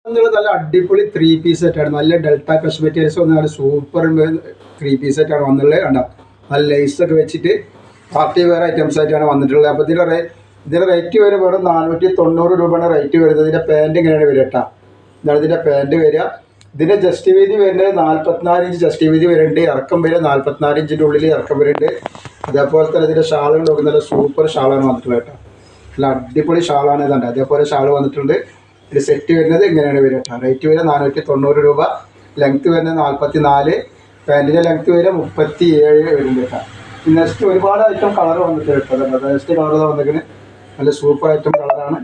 നല്ല അടിപൊളി 3 പീസ് സെറ്റാണ്. നല്ല ഡെൽറ്റ കഷ് മെറ്റീരിയൽസ് വന്ന നല്ല സൂപ്പർ 3 പീസ് സെറ്റാണ് വന്നുള്ളത്. കണ്ടോ, നല്ല ലേസൊക്കെ വെച്ചിട്ട് പാർട്ടി വെയർ ഐറ്റംസ് ആയിട്ടാണ് വന്നിട്ടുള്ളത്. അപ്പോൾ ഇതിൻ്റെ റേറ്റ് വരെ വെറും 490 രൂപയാണ് റേറ്റ് വരുന്നത്. ഇതിൻ്റെ പാൻറ്റ് ഇങ്ങനെയാണ് വരിക കേട്ടോ. ഇതാണ് ഇതിൻ്റെ പാൻറ്റ് വരിക. ഇതിൻ്റെ ജസ്റ്റ് വീതി വരുന്നത് 44 ഇഞ്ച് ജസ്റ്റ് വീതി വരുന്നുണ്ട്. ഇറക്കം വരിക 44 ഇഞ്ചിൻ്റെ ഉള്ളിൽ ഇറക്കം വരുന്നുണ്ട്. അതേപോലെ തന്നെ ഇതിൻ്റെ ഷാളുകൾ നോക്കുന്ന നല്ല സൂപ്പർ ഷാളാണ് വന്നിട്ടുള്ളത് കേട്ടോ. നല്ല അടിപൊളി ഷാളാണ് ഇതുണ്ട്. അതേപോലെ ഷാൾ വന്നിട്ടുണ്ട്. ഇത് സെറ്റ് വരുന്നത് ഇങ്ങനെയാണ് വരിക കേട്ടോ. റേറ്റ് വരെ 490 രൂപ. ലെങ്ത്ത് വരുന്നത് 44. പാൻറ്റിൻ്റെ ലെങ്ത്ത് വരെ 37 വരുന്നുണ്ട് കേട്ടോ. നെക്സ്റ്റ് ഒരുപാട് ഐറ്റം കളർ വന്നിട്ട് കേട്ടോ. നെക്സ്റ്റ് കളർ വന്നിരിക്കുന്നത് നല്ല സൂപ്പർ ഐറ്റം കളറാണ്.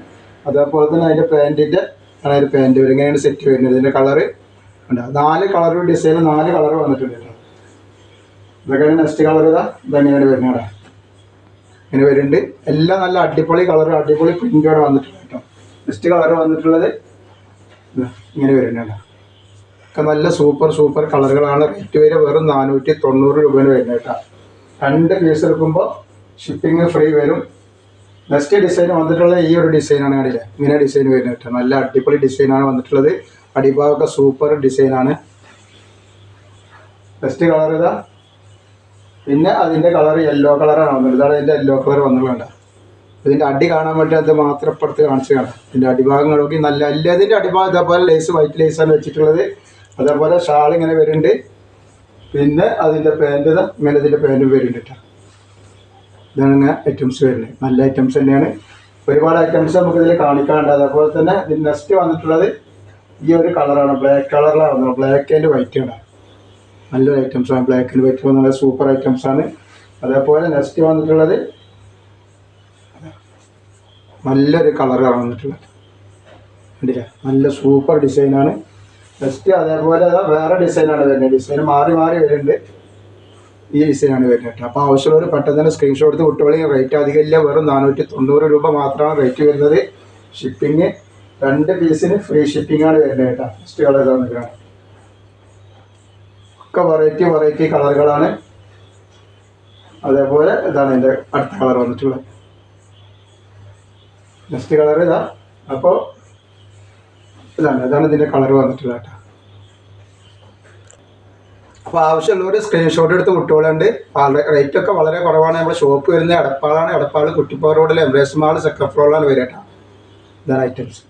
അതേപോലെ തന്നെ അതിൻ്റെ പാൻറ്റിൻ്റെ പാൻറ്റ് വരും. ഇങ്ങനെയാണ് സെറ്റ് വരുന്നത്. ഇതിൻ്റെ കളറ് ഉണ്ട്. 4 കളർ ഡിസൈൻ 4 കളർ വന്നിട്ടുണ്ട് കേട്ടോ. ഇതൊക്കെയാണ് നെക്സ്റ്റ് കളർ. ഇതെങ്ങനെയാണ് വരുന്നത് കേട്ടോ. ഇങ്ങനെ വരുന്നുണ്ട്. എല്ലാം നല്ല അടിപൊളി കളർ അടിപൊളി പ്രിൻ്റോടെ വന്നിട്ടുണ്ട് കേട്ടോ. നെക്സ്റ്റ് കളർ വന്നിട്ടുള്ളത് ഇങ്ങനെ വരുന്നുണ്ട്. ഒക്കെ നല്ല സൂപ്പർ കളറുകളാണ്. റേറ്റ് വരെ വെറും 490 രൂപയാണ് വരുന്നത് കേട്ടോ. 2 പീസ് എടുക്കുമ്പോൾ ഷിപ്പിംഗ് ഫ്രീ വരും. നെക്സ്റ്റ് ഡിസൈൻ വന്നിട്ടുള്ളത് ഈ ഒരു ഡിസൈനാണ്. കണ്ടില്ലേ, ഇങ്ങനെ ഡിസൈൻ വരുന്നത് കേട്ടോ. നല്ല അടിപൊളി ഡിസൈനാണ് വന്നിട്ടുള്ളത്. അടിഭാഗമൊക്കെ സൂപ്പർ ഡിസൈനാണ്. നെക്സ്റ്റ് കളർ ഇതാ. പിന്നെ അതിൻ്റെ കളർ യെല്ലോ കളറാണ് വന്നത്. ഇതാണ് ഇതിൻ്റെ യെല്ലോ കളർ വന്നിട്ടുണ്ട്. ഇതിൻ്റെ അടി കാണാൻ വേണ്ടി അത് മാത്രം ഇപ്പുറത്ത് കാണിച്ച് കാണാം. ഇതിൻ്റെ അടിഭാഗം നോക്കി നല്ല എല്ലാതിൻ്റെ അടിഭാഗം ഇതേപോലെ ലേസ് വൈറ്റ് ലേസാണ് വെച്ചിട്ടുള്ളത്. അതേപോലെ ഷാൾ ഇങ്ങനെ വരുന്നുണ്ട്. പിന്നെ അതിൻ്റെ പാൻറ്റ് ഇങ്ങനെ ഇതിൻ്റെ പാൻറ്റും വരുന്നുണ്ട് കേട്ടോ. ഇതാണ് ഇങ്ങനെ ഐറ്റംസ് വരുന്നത്. നല്ല ഐറ്റംസ് തന്നെയാണ്. ഒരുപാട് ഐറ്റംസ് നമുക്കിതിൽ കാണിക്കാറുണ്ട്. അതേപോലെ തന്നെ ഇതിന് നെക്സ്റ്റ് വന്നിട്ടുള്ളത് ഈ ഒരു കളറാണ്. ബ്ലാക്ക് കളറിലാണ് വന്നത്. ബ്ലാക്ക് ആൻഡ് വൈറ്റ് ആണ്. നല്ലൊരു ഐറ്റംസാണ്. ബ്ലാക്ക് ആൻഡ് വൈറ്റ് നല്ല സൂപ്പർ ഐറ്റംസാണ്. അതേപോലെ നെക്സ്റ്റ് വന്നിട്ടുള്ളത് നല്ലൊരു കളറാണ് വന്നിട്ടുള്ളത്. കണ്ടില്ലേ, നല്ല സൂപ്പർ ഡിസൈനാണ്. നെക്സ്റ്റ് അതേപോലെ വേറെ ഡിസൈനാണ് വരുന്നത്. ഡിസൈൻ മാറി വരുന്നുണ്ട്. ഈ ഡിസൈനാണ് വരുന്നത് കേട്ടോ. അപ്പോൾ ആവശ്യമുള്ളവർ പെട്ടെന്ന് തന്നെ സ്ക്രീൻഷോട്ട് എടുത്ത് വിട്ടുകളി. റേറ്റ് അധികമില്ല. വെറും 490 രൂപ മാത്രമാണ് റേറ്റ് വരുന്നത്. ഷിപ്പിങ് 2 പീസിന് ഫ്രീ ഷിപ്പിംഗ് ആണ് വരുന്നത് കേട്ടോ. നെക്സ്റ്റ് കളർ വന്നിട്ടാണ്. ഒക്കെ വെറൈറ്റി കളറുകളാണ്. അതേപോലെ ഇതാണ് എൻ്റെ അടുത്ത കളർ വന്നിട്ടുള്ളത്. നെക്സ്റ്റ് കളർ ഇതാ. അപ്പോൾ ഇതാണ് ഇതിൻ്റെ കളർ വന്നിട്ടുള്ളത് കേട്ടോ. അപ്പോൾ ആവശ്യമുള്ളവർ സ്ക്രീൻഷോട്ട് എടുത്ത് വിട്ടുകൊള്ളുണ്ട്. റേറ്റൊക്കെ വളരെ കുറവാണ്. നമ്മുടെ ഷോപ്പ് വരുന്നത് എടപ്പാളാണ്. എടപ്പാൾ കുറ്റിപ്പാറ റോഡിൽ എംബ്രേസ് മാൾ സെക്കൻഡ് ഫ്ലോറിലാണ് വരിക കേട്ടോ. ഇതാണ് ഐറ്റംസ്.